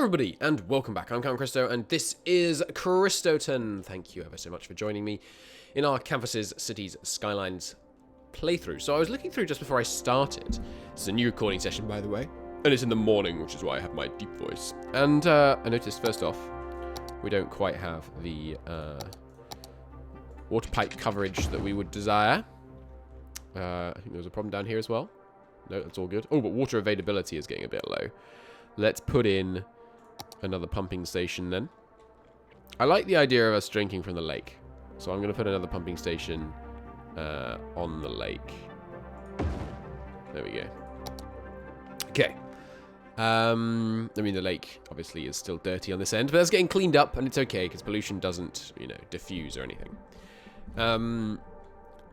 everybody, and welcome back. I'm Cristo, and this is Cristoton. Thank you ever so much for joining me in our Canvas's Cities Skylines playthrough. So I was looking through just before I started. It's a new recording session, by the way, and it's in the morning, which is why I have my deep voice. And I noticed, first off, we don't quite have the water pipe coverage that we would desire. I think there was a problem down here as well. No, that's all good. Oh, but water availability is getting a bit low. Let's put in another pumping station then. I like the idea of us drinking from the lake. So I'm going to put another pumping station on the lake. There we go. Okay. I mean, the lake obviously is still dirty on this end, but that's getting cleaned up, and it's okay because pollution doesn't, you know, diffuse or anything.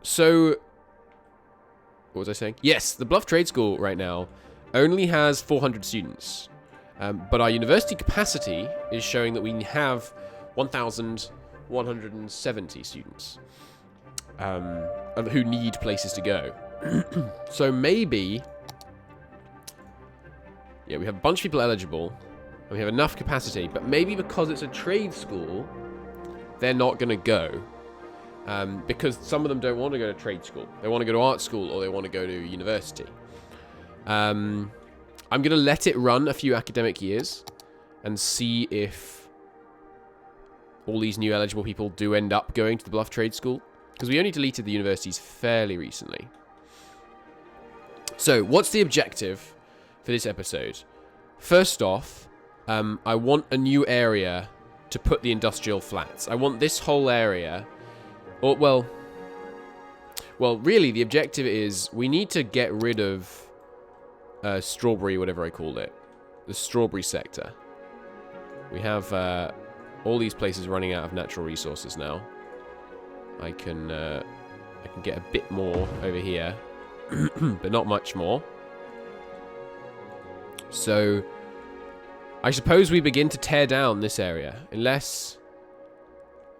So, what was I saying? Yes, the Bluff Trade School right now only has 400 students. But our university capacity is showing that we have 1,170 students who need places to go. So maybe, yeah, we have a bunch of people eligible, and we have enough capacity, but maybe because it's a trade school, they're not going to go. Because some of them don't want to go to trade school. They want to go to art school, or they want to go to university. I'm going to let it run a few academic years and see if all these new eligible people do end up going to the Bluff Trade School. Because we only deleted the universities fairly recently. So, what's the objective for this episode? First off, I want a new area to put the industrial flats. I want this whole area... Or, well, really, the objective is we need to get rid of... strawberry, whatever I called it. The strawberry sector. We have all these places running out of natural resources now. I can get a bit more over here, but not much more. So, I suppose we begin to tear down this area, unless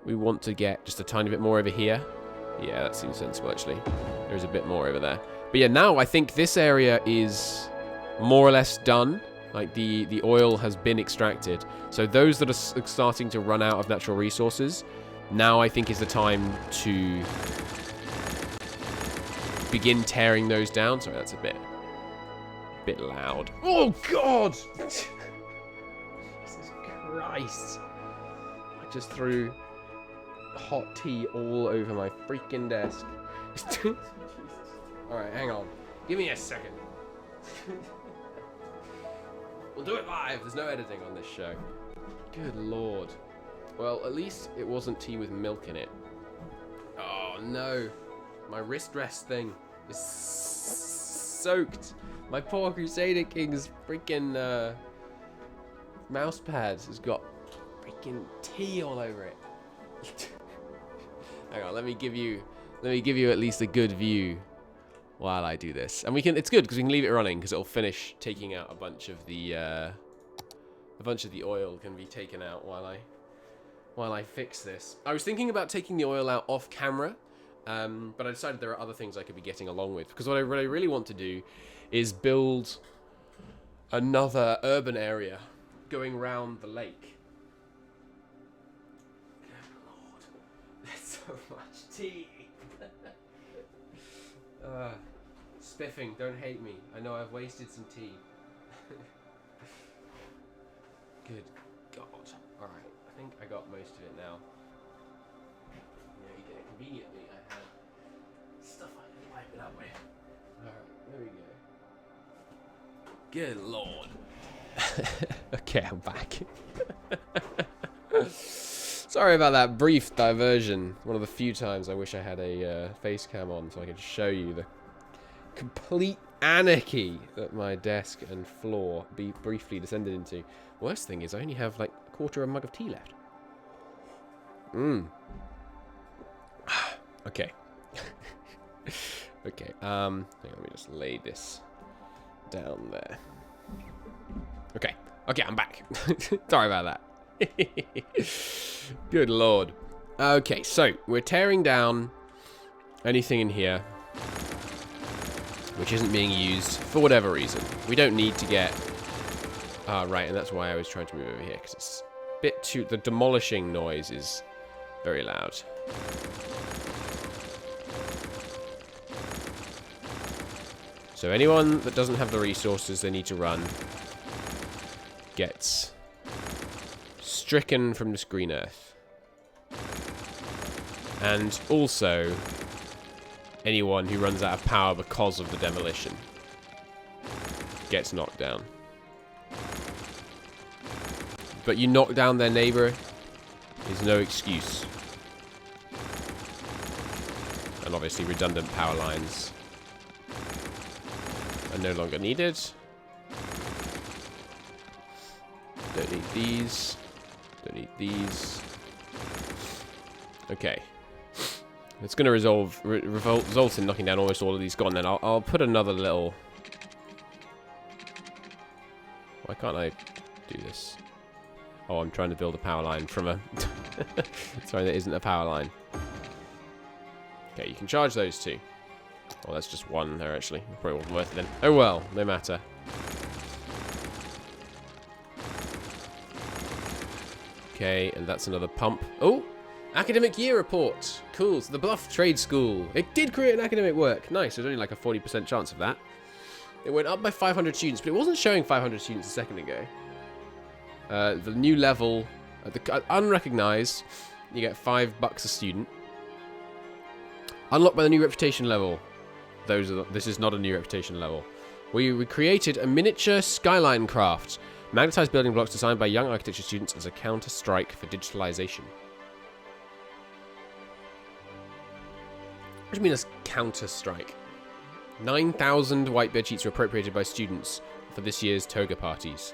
we want to get just a tiny bit more over here. Yeah, that seems sensible, actually. There's a bit more over there. But yeah, now I think this area is more or less done. Like, the oil has been extracted. So those that are starting to run out of natural resources, now I think is the time to begin tearing those down. Sorry, that's a bit loud. Oh, God! Jesus Christ. I just threw hot tea all over my freaking desk. Alright, hang on. Give me a second. We'll do it live. There's no editing on this show. Good lord. Well, at least it wasn't tea with milk in it. Oh, no. My wrist rest thing is soaked. My poor Crusader King's freaking mouse pads has got freaking tea all over it. Hang on, let me give you at least a good view while I do this. And it's good because we can leave it running because it'll finish taking out a bunch of the oil can be taken out while I fix this. I was thinking about taking the oil out off camera, but I decided there are other things I could be getting along with, because what I really want to do is build another urban area going round the lake. Good lord, there's so much tea. Spiffing, don't hate me. I know I've wasted some tea. Good God. Alright, I think I got most of it now. Yeah, you get it conveniently. I had stuff I can wipe it up with. Alright, there we go. Good Lord. Okay, I'm back. Sorry about that brief diversion. One of the few times I wish I had a face cam on so I could show you the complete anarchy that my desk and floor briefly descended into. Worst thing is I only have like a quarter of a mug of tea left. Okay. Okay, hang on, let me just lay this down there. Okay, I'm back. Sorry about that. Good lord. Okay, so we're tearing down anything in here which isn't being used for whatever reason. We don't need to get Ah, right, and that's why I was trying to move over here, because it's a bit too... The demolishing noise is very loud. So anyone that doesn't have the resources they need to run gets stricken from this green earth. And also, anyone who runs out of power because of the demolition gets knocked down. But you knock down their neighbor is no excuse. And obviously redundant power lines are no longer needed. Don't need these. Don't need these. Okay. It's going to result in knocking down almost all of these gone. Then I'll put another little... Why can't I do this? Oh, I'm trying to build a power line from a... Sorry, that isn't a power line. Okay, you can charge those two. Oh, that's just one there, actually. Probably wasn't worth it then. Oh well, no matter. Okay, and that's another pump. Oh! Academic year report. Cool. So the Bluff Trade School. It did create an academic work. Nice. There's only like a 40% chance of that. It went up by 500 students, but it wasn't showing 500 students a second ago. The new level, unrecognized, you get $5 a student. Unlocked by the new reputation level. This is not a new reputation level. We created a miniature skyline craft. Magnetized building blocks designed by young architecture students as a counter-strike for digitalization. What do you mean as counter-strike? 9,000 white bed sheets were appropriated by students for this year's toga parties.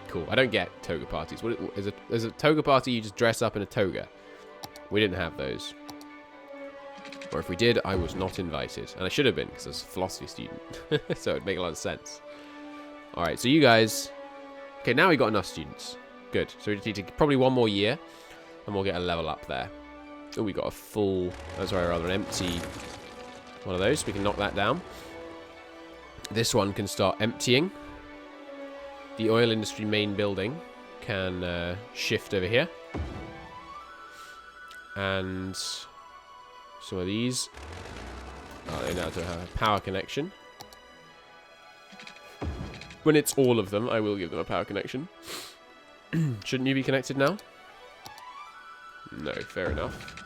Cool. I don't get toga parties. What is a toga party? You just dress up in a toga. We didn't have those. Or if we did, I was not invited. And I should have been, because I was a philosophy student. So it would make a lot of sense. Alright, so you guys... Okay, now we got enough students. Good. So we just need to probably one more year, and we'll get a level up there. Oh, we got a full... Oh, sorry, rather an empty one of those. We can knock that down. This one can start emptying. The oil industry main building can shift over here. And some of these... Oh, they now don't have a power connection. When it's all of them, I will give them a power connection. Shouldn't you be connected now? No, fair enough.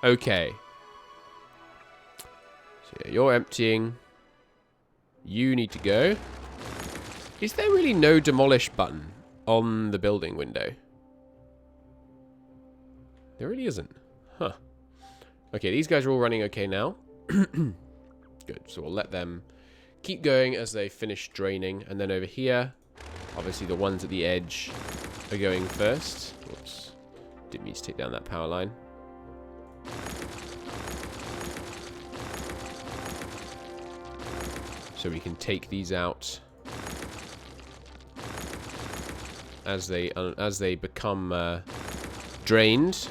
Okay. So yeah, you're emptying. You need to go. Is there really no demolish button on the building window? There really isn't. Huh. Okay, these guys are all running okay now. Good, so we'll let them keep going as they finish draining. And then over here, obviously the ones at the edge are going first. Whoops. Didn't mean to take down that power line. So we can take these out as they become drained.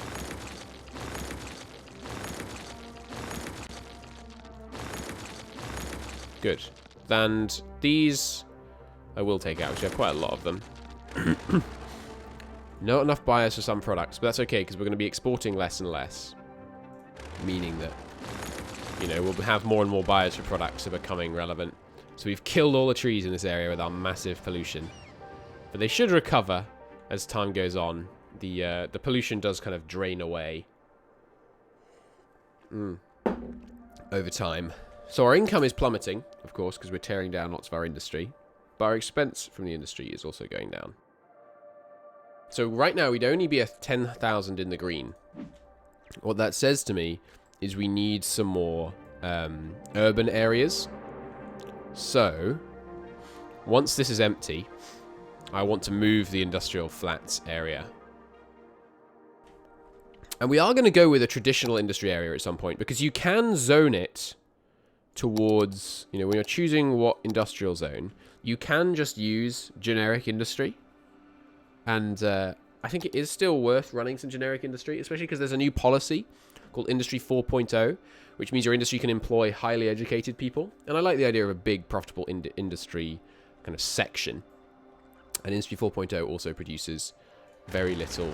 Good. And these I will take out, because we have quite a lot of them. Not enough buyers for some products, but that's okay, because we're going to be exporting less and less. Meaning that, you know, we'll have more and more buyers for products that are becoming relevant. So we've killed all the trees in this area with our massive pollution. But they should recover as time goes on. The pollution does kind of drain away over time. So our income is plummeting, of course, because we're tearing down lots of our industry. But our expense from the industry is also going down. So right now, we'd only be at 10,000 in the green. What that says to me is we need some more urban areas. So, once this is empty, I want to move the industrial flats area. And we are going to go with a traditional industry area at some point, because you can zone it towards, you know, when you're choosing what industrial zone, you can just use generic industry. And I think it is still worth running some generic industry, especially because there's a new policy called Industry 4.0, which means your industry can employ highly educated people. And I like the idea of a big, profitable industry kind of section. And Industry 4.0 also produces very little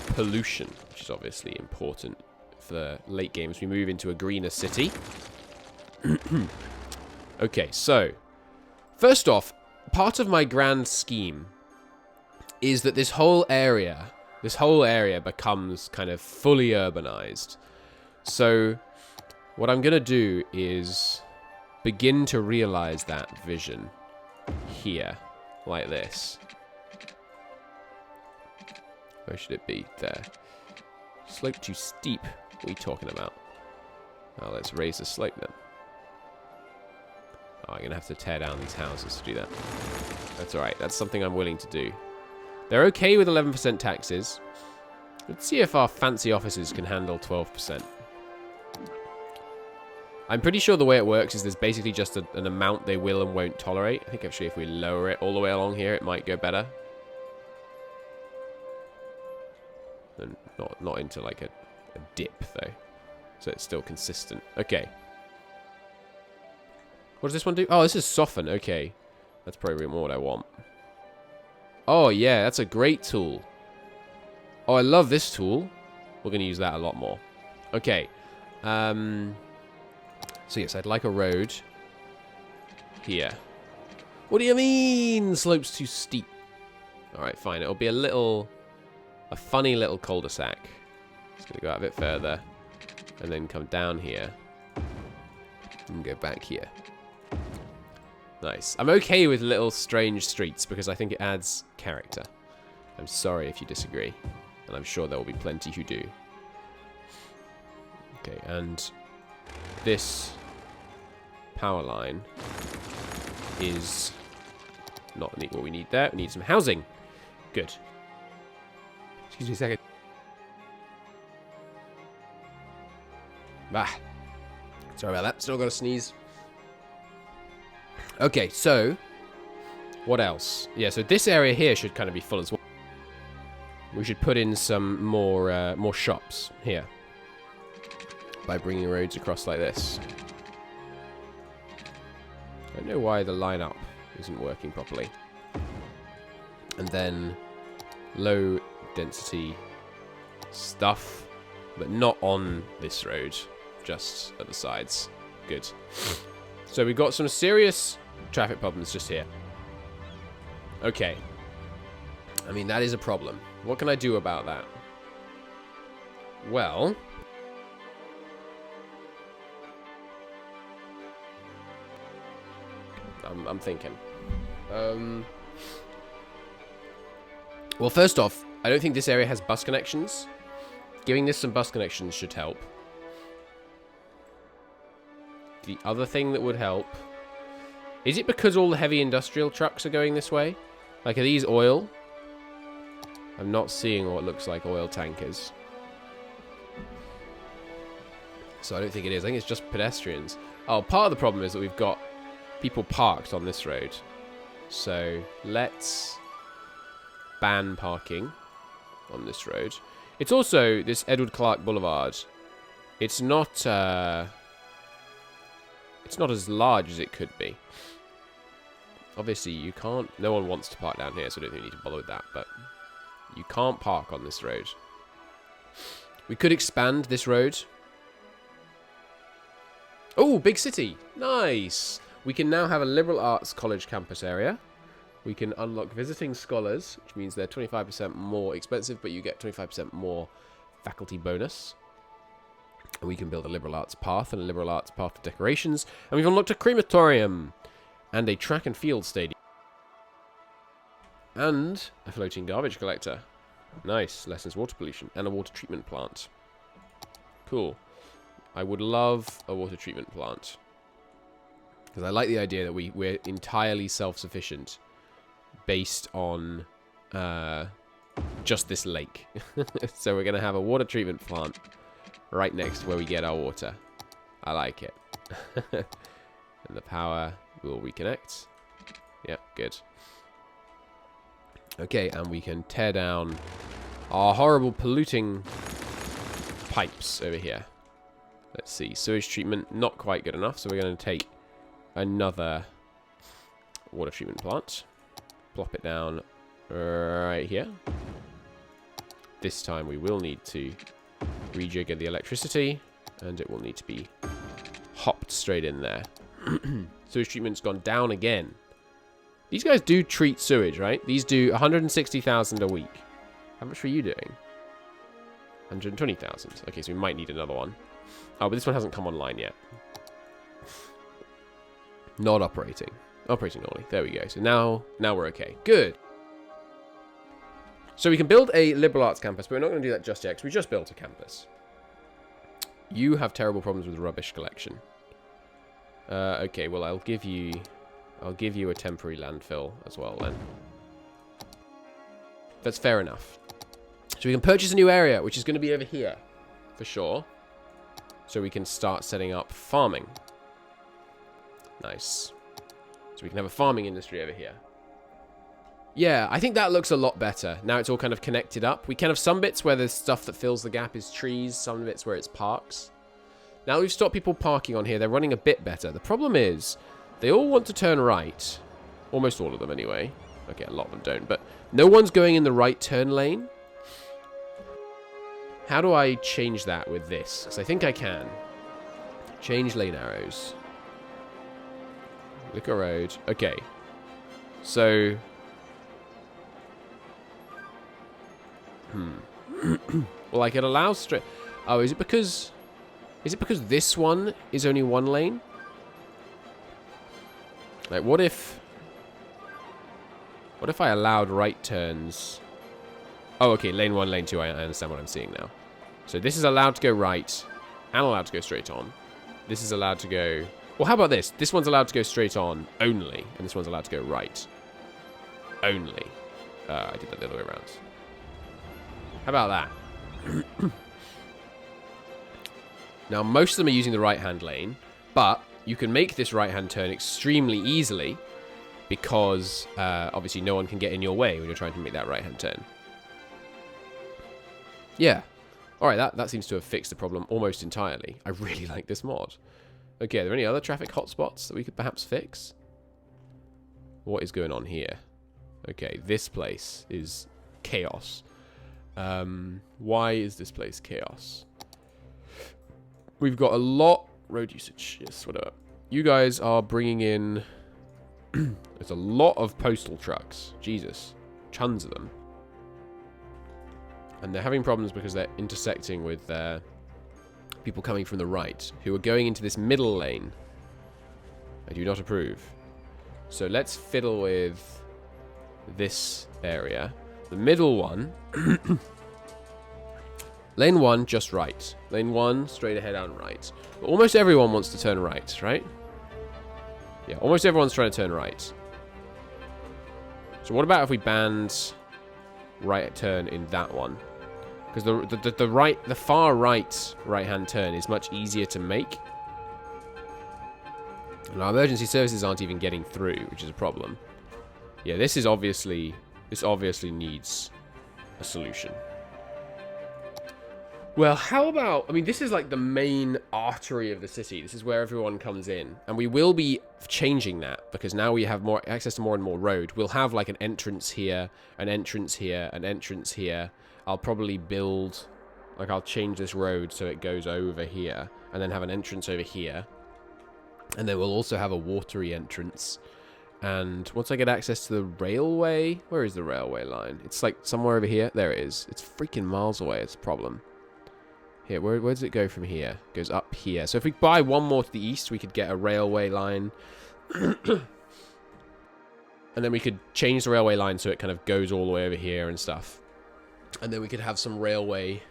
pollution, which is obviously important for the late game as we move into a greener city. Okay, so first off, part of my grand scheme is that this whole area becomes kind of fully urbanized. So what I'm going to do is begin to realize that vision here, like this. Where should it be? There. Slope too steep. What are we talking about? Oh, let's raise the slope then. Oh, I'm going to have to tear down these houses to do that. That's alright. That's something I'm willing to do. They're okay with 11% taxes. Let's see if our fancy offices can handle 12%. I'm pretty sure the way it works is there's basically just an amount they will and won't tolerate. I think actually if we lower it all the way along here, it might go better. And not into like a dip though. So it's still consistent. Okay. What does this one do? Oh, this is soften. Okay. That's probably more what I want. Oh, yeah. That's a great tool. Oh, I love this tool. We're going to use that a lot more. Okay. So, yes, I'd like a road here. What do you mean? Slope's too steep. All right, fine. It'll be a funny little cul-de-sac. It's going to go out a bit further and then come down here and go back here. Nice. I'm okay with little strange streets because I think it adds character. I'm sorry if you disagree. And I'm sure there will be plenty who do. Okay, and this power line is not what we need there. We need some housing. Good. Excuse me a second. Bah. Sorry about that. Still got to sneeze. Okay, so what else? Yeah, so this area here should kind of be full as well. We should put in some more shops here by bringing roads across like this. I don't know why the lineup isn't working properly. And then low density stuff, but not on this road, just at the sides. Good. So we've got some serious traffic problems just here. Okay. I mean, that is a problem. What can I do about that? Well, I'm thinking. Well, first off, I don't think this area has bus connections. Giving this some bus connections should help. The other thing that would help... Is it because all the heavy industrial trucks are going this way? Like, are these oil? I'm not seeing what looks like oil tankers. So I don't think it is. I think it's just pedestrians. Oh, part of the problem is that we've got people parked on this road. So let's ban parking on this road. It's also this Edward Clark Boulevard. It's not as large as it could be. Obviously, you can't... No one wants to park down here, so I don't think we need to bother with that, but you can't park on this road. We could expand this road. Oh, big city! Nice! We can now have a liberal arts college campus area. We can unlock visiting scholars, which means they're 25% more expensive, but you get 25% more faculty bonus. And we can build a liberal arts path and a liberal arts path of decorations. And we've unlocked a crematorium and a track and field stadium. And a floating garbage collector. Nice. Lessens water pollution. And a water treatment plant. Cool. I would love a water treatment plant. Because I like the idea that we're entirely self-sufficient based on just this lake. So we're going to have a water treatment plant right next to where we get our water. I like it. And the power will reconnect. Yeah, good. Okay, and we can tear down our horrible polluting pipes over here. Let's see. Sewage treatment, not quite good enough, so we're going to take another water treatment plant. Plop it down right here. This time we will need to rejigger the electricity, and it will need to be hopped straight in there. Sewage treatment's gone down again. These guys do treat sewage, right? These do 160,000 a week. How much were you doing? 120,000. Okay, so we might need another one. Oh, but this one hasn't come online yet. Not operating. Operating normally. There we go. So now we're okay. Good. So we can build a liberal arts campus, but we're not going to do that just yet, because we just built a campus. You have terrible problems with rubbish collection. Okay, well, I'll give you a temporary landfill as well, then. That's fair enough. So we can purchase a new area, which is going to be over here, for sure. So we can start setting up farming. Nice. So we can have a farming industry over here. Yeah, I think that looks a lot better. Now it's all kind of connected up. We can have some bits where there's stuff that fills the gap is trees, some bits where it's parks. Now we've stopped people parking on here. They're running a bit better. The problem is they all want to turn right. Almost all of them anyway. Okay, a lot of them don't, but no one's going in the right turn lane. How do I change that with this? Because I think I can. Change lane arrows. Look a road. Okay. So... well, I can allow straight... Oh, is it because this one is only one lane? Like, what if I allowed right turns? Oh, okay, lane 1, lane 2, I understand what I'm seeing now. So this is allowed to go right and allowed to go straight on. This is allowed to go... Well, how about this? This one's allowed to go straight on only, and this one's allowed to go right only. I did that the other way around. How about that? Now, most of them are using the right-hand lane, but you can make this right-hand turn extremely easily because, obviously, no one can get in your way when you're trying to make that right-hand turn. Yeah. All right, that seems to have fixed the problem almost entirely. I really like this mod. Okay, are there any other traffic hotspots that we could perhaps fix? What is going on here? Okay, this place is chaos. Why is this place chaos? We've got a lot... Road usage, yes, whatever. You guys are bringing in... There's a lot of postal trucks. Jesus. Tons of them. And they're having problems because they're intersecting with people coming from the right, who are going into this middle lane. I do not approve. So let's fiddle with this area. The middle one... Lane 1, just right. Lane 1, straight ahead and right. But almost everyone wants to turn right, right? Yeah, almost everyone's trying to turn right. So what about if we banned right turn in that one? Because the far right-hand turn is much easier to make. And our emergency services aren't even getting through, which is a problem. Yeah, this obviously needs a solution. Well, how about... I mean, this is like the main artery of the city. This is where everyone comes in. And we will be changing that because now we have more access to more and more road. We'll have like an entrance here, an entrance here, an entrance here. I'll probably build... Like, I'll change this road so it goes over here. And then have an entrance over here. And then we'll also have a watery entrance. And once I get access to the railway... Where is the railway line? It's like somewhere over here. There it is. It's freaking miles away. It's a problem. Here, where does it go from here? It goes up here. So if we buy one more to the east, we could get a railway line. And then we could change the railway line so it kind of goes all the way over here and stuff. And then we could have some railway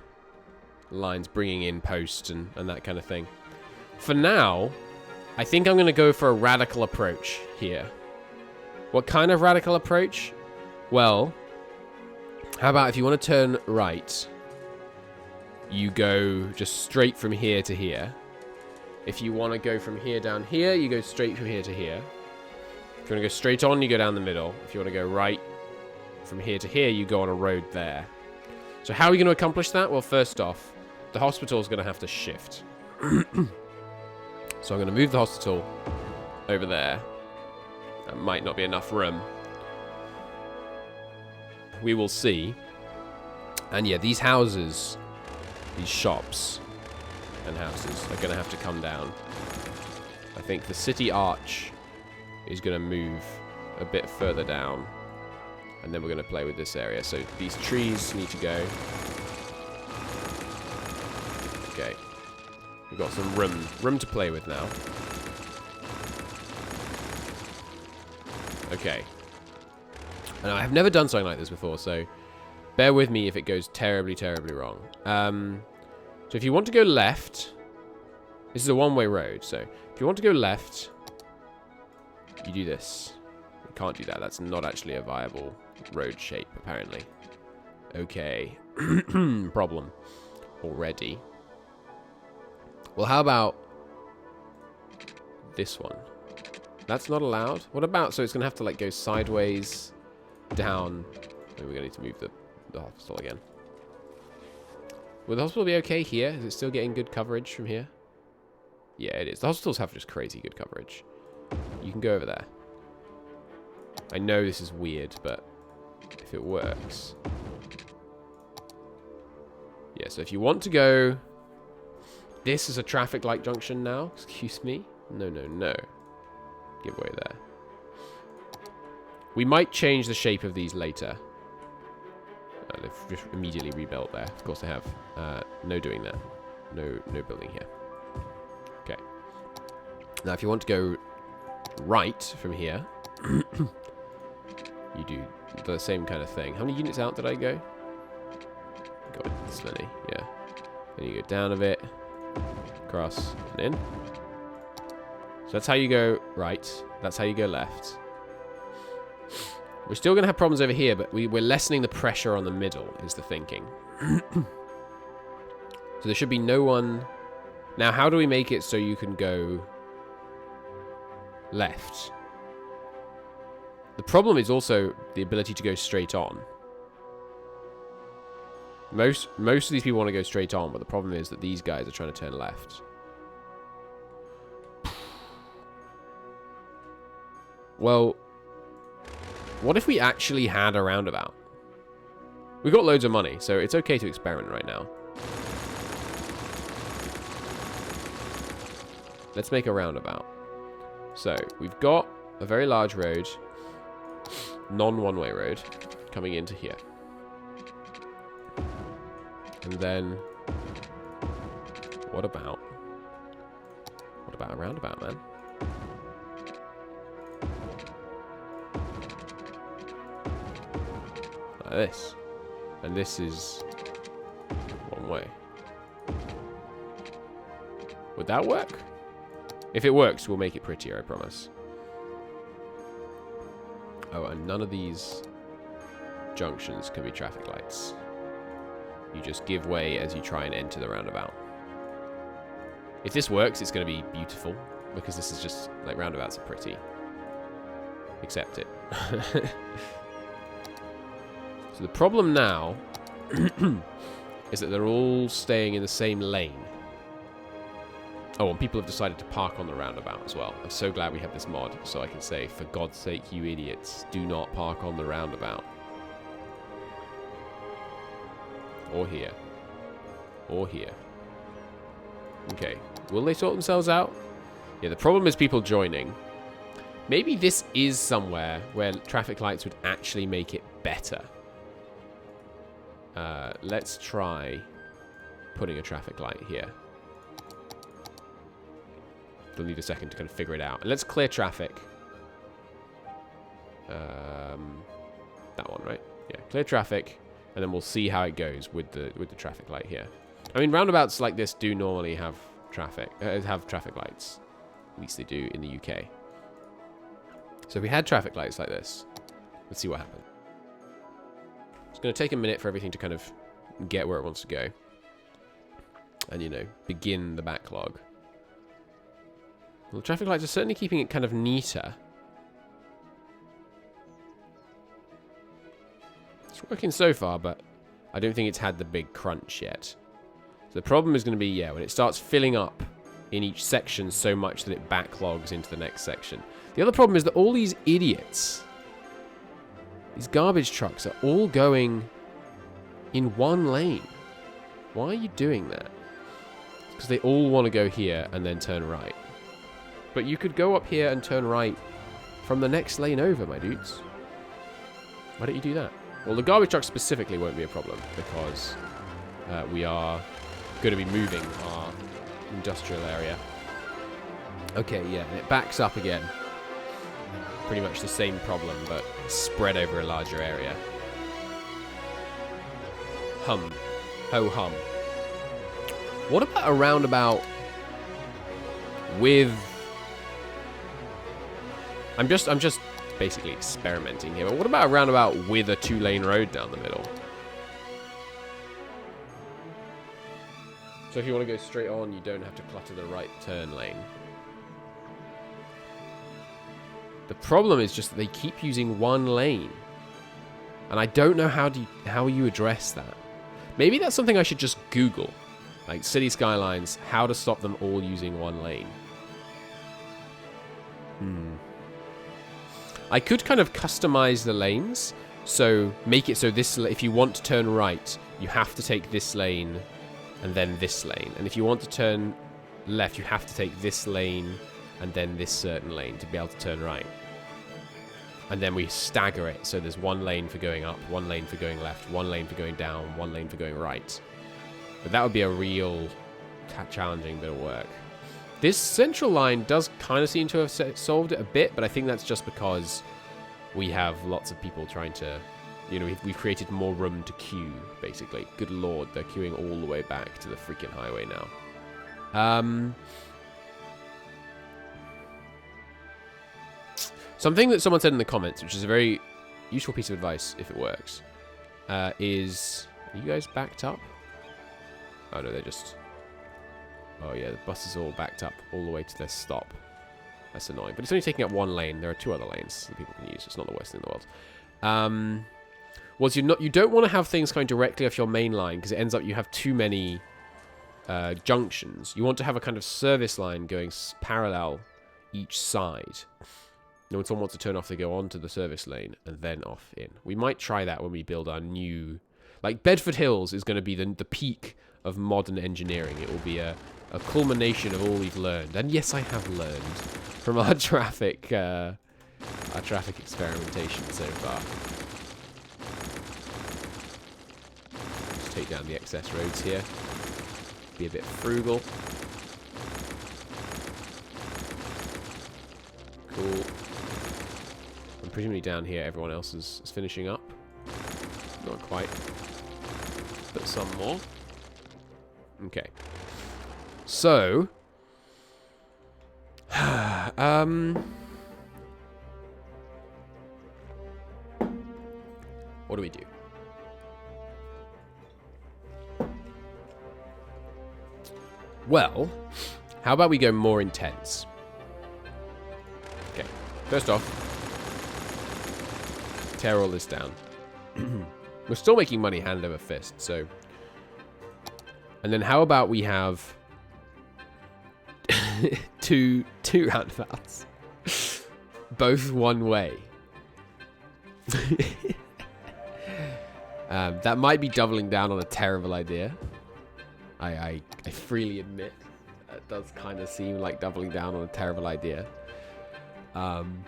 lines bringing in posts and that kind of thing. For now, I think I'm going to go for a radical approach here. What kind of radical approach? Well, how about if you want to turn right... You go just straight from here to here. If you want to go from here down here, you go straight from here to here. If you want to go straight on, you go down the middle. If you want to go right from here to here, you go on a road there. So how are we going to accomplish that? Well, first off, the hospital is going to have to shift. So I'm going to move the hospital over there. That might not be enough room. We will see. And yeah, these houses, these shops and houses are going to have to come down. I think the city arch is going to move a bit further down. And then we're going to play with this area. So these trees need to go. Okay. We've got some room to play with now. Okay. And I have never done something like this before, so bear with me if it goes terribly, terribly wrong. So if you want to go left, this is a one-way road, so if you want to go left, you do this. You can't do that. That's not actually a viable road shape, apparently. Okay. Problem. Already. Well, how about this one? That's not allowed? What about, so it's going to have to, like, go sideways, down. Maybe we're going to need to move the hospital again. Will the hospital be okay here? Is it still getting good coverage from here? Yeah, it is. The hospitals have just crazy good coverage. You can go over there. I know this is weird, but if it works. Yeah, so if you want to go... This is a traffic light junction now. Excuse me? No, no, no. Give way there. We might change the shape of these later. They've just immediately rebuilt there. Of course they have. No doing that. No building here. Okay. Now if you want to go right from here, you do the same kind of thing. How many units out did I go? Got this many, yeah. Then you go down a bit, across, and in. So that's how you go right. That's how you go left. We're still going to have problems over here, but we're lessening the pressure on the middle, is the thinking. So there should be no one... Now, how do we make it so you can go left? The problem is also the ability to go straight on. Most of these people want to go straight on, but the problem is that these guys are trying to turn left. Well, what if we actually had a roundabout? We've got loads of money, so it's okay to experiment right now. Let's make a roundabout. So, we've got a very large road, non-one-way road, coming into here. And then, what about a roundabout, man? Like this. And this is one way. Would that work? If it works, we'll make it prettier, I promise. Oh, and none of these junctions can be traffic lights. You just give way as you try and enter the roundabout. If this works, it's going to be beautiful, because this is just, like, roundabouts are pretty. Accept it. So the problem now is that they're all staying in the same lane. Oh, and people have decided to park on the roundabout as well. I'm so glad we have this mod, so I can say, for God's sake, you idiots, do not park on the roundabout. Or here. Or here. Okay. Will they sort themselves out? Yeah, the problem is people joining. Maybe this is somewhere where traffic lights would actually make it better. Let's try putting a traffic light here. We'll need a second to kind of figure it out. And let's clear traffic. That one, right? Yeah, clear traffic. And then we'll see how it goes with the traffic light here. I mean, roundabouts like this do normally have traffic lights. At least they do in the UK. So if we had traffic lights like this, let's see what happens. It's going to take a minute for everything to kind of get where it wants to go. And, you know, begin the backlog. Well, the traffic lights are certainly keeping it kind of neater. It's working so far, but I don't think it's had the big crunch yet. So the problem is going to be, yeah, when it starts filling up in each section so much that it backlogs into the next section. The other problem is that all these idiots, these garbage trucks, are all going in one lane. Why are you doing that? Because they all want to go here and then turn right. But you could go up here and turn right from the next lane over, my dudes. Why don't you do that? Well, the garbage truck specifically won't be a problem because we are going to be moving our industrial area. Okay, yeah, and it backs up again. Pretty much the same problem, but spread over a larger area. Hum. Ho hum. What about a roundabout with... I'm just basically experimenting here, but what about a roundabout with a 2-lane road down the middle? So if you want to go straight on, you don't have to clutter the right turn lane. The problem is just that they keep using one lane. And I don't know how you address that. Maybe that's something I should just Google. Like Cities Skylines, how to stop them all using one lane. I could kind of customize the lanes. So make it so this, if you want to turn right, you have to take this lane and then this lane. And if you want to turn left, you have to take this lane and then this certain lane to be able to turn right. And then we stagger it, so there's one lane for going up, one lane for going left, one lane for going down, one lane for going right. But that would be a real challenging bit of work. This central line does kind of seem to have solved it a bit, but I think that's just because we have lots of people trying to... You know, we've created more room to queue, basically. Good lord, they're queuing all the way back to the freaking highway now. Something that someone said in the comments, which is a very useful piece of advice if it works, is... Are you guys backed up? Oh, no, they're just... Oh, yeah, the bus is all backed up all the way to their stop. That's annoying. But it's only taking up one lane. There are 2 other lanes that people can use. It's not the worst thing in the world. Was you don't want to have things going directly off your main line because it ends up you have too many junctions. You want to have a kind of service line going parallel each side. And when someone wants to turn off, they go onto the service lane and then off in. We might try that when we build our new... Like, Bedford Hills is going to be the peak of modern engineering. It will be a culmination of all we've learned. And yes, I have learned from our traffic experimentation so far. Just take down the excess roads here. Be a bit frugal. Cool. And presumably down here everyone else is finishing up. Not quite. But some more. Okay. So... what do we do? Well, how about we go more intense? Okay. First off, tear all this down. We're still making money hand over fist, so... And then how about we have... two roundabouts. Both one way. That might be doubling down on a terrible idea. I freely admit it does kind of seem like doubling down on a terrible idea. I'm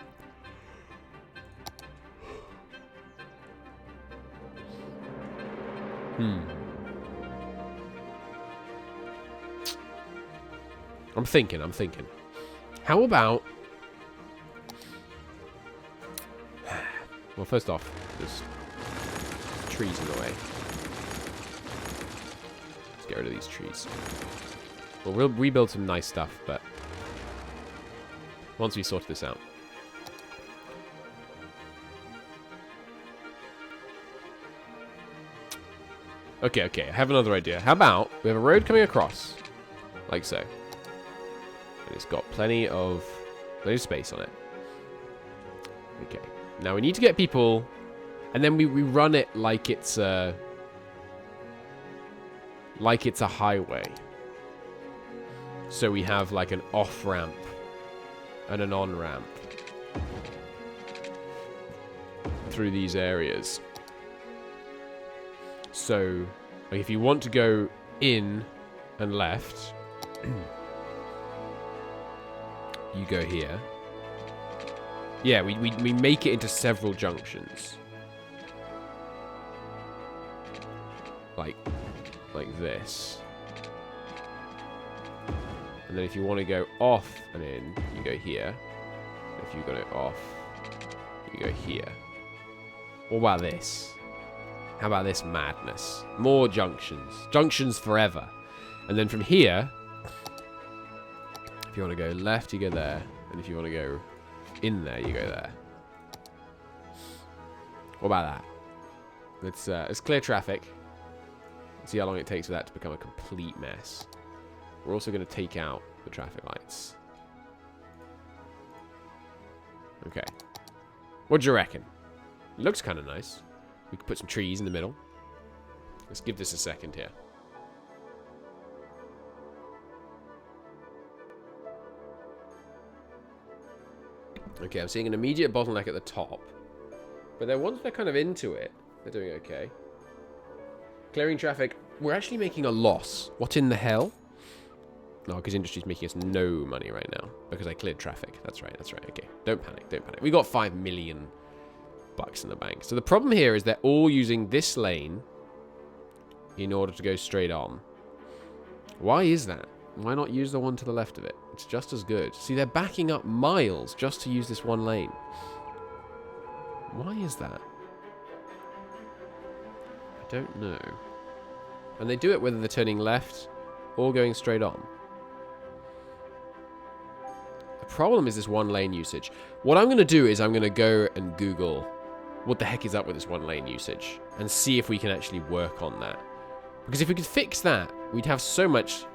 thinking. How about... Well, first off, there's trees in the way. Let's get rid of these trees. Well, we'll rebuild some nice stuff, but... once we sort this out. Okay, I have another idea. How about we have a road coming across, like so. And it's got plenty of space on it. Okay. Now we need to get people, and then we run it like it's a So we have like an off-ramp and an on-ramp through these areas. So, like, if you want to go in and left, you go here. Yeah, we make it into several junctions. Like this. And then if you want to go off and in, you go here. If you got it off, you go here. What about this? How about this madness? More junctions. Junctions forever. And then from here, if you want to go left, you go there. And if you want to go in there, you go there. What about that? Let's clear traffic. See how long it takes for that to become a complete mess. We're also going to take out the traffic lights. Okay. What do you reckon? It looks kind of nice. We could put some trees in the middle. Let's give this a second here. Okay, I'm seeing an immediate bottleneck at the top. But then once they're kind of into it, they're doing okay. Clearing traffic. We're actually making a loss. What in the hell? No, because industry's making us no money right now. Because I cleared traffic. That's right, that's right. Okay, don't panic, don't panic. We got $5 million in the bank. So the problem here is they're all using this lane in order to go straight on. Why is that? Why not use the one to the left of it? It's just as good. See, they're backing up miles just to use this one lane. Why is that? I don't know. And they do it whether they're turning left or going straight on. The problem is this one lane usage. What I'm going to do is I'm going to go and Google what the heck is up with this one lane usage and see if we can actually work on that. Because if we could fix that, we'd have so much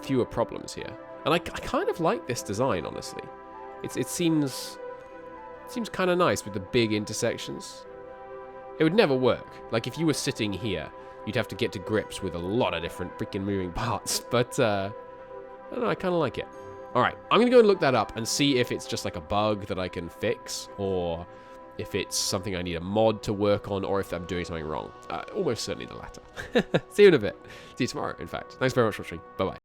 fewer problems here. And I kind of like this design, honestly. It seems kind of nice with the big intersections. It would never work. Like, if you were sitting here, you'd have to get to grips with a lot of different freaking moving parts. But, I don't know, I kind of like it. Alright, I'm going to go and look that up and see if it's just like a bug that I can fix, or if it's something I need a mod to work on, or if I'm doing something wrong. Almost certainly the latter. See you in a bit. See you tomorrow, in fact. Thanks very much for watching. Bye-bye.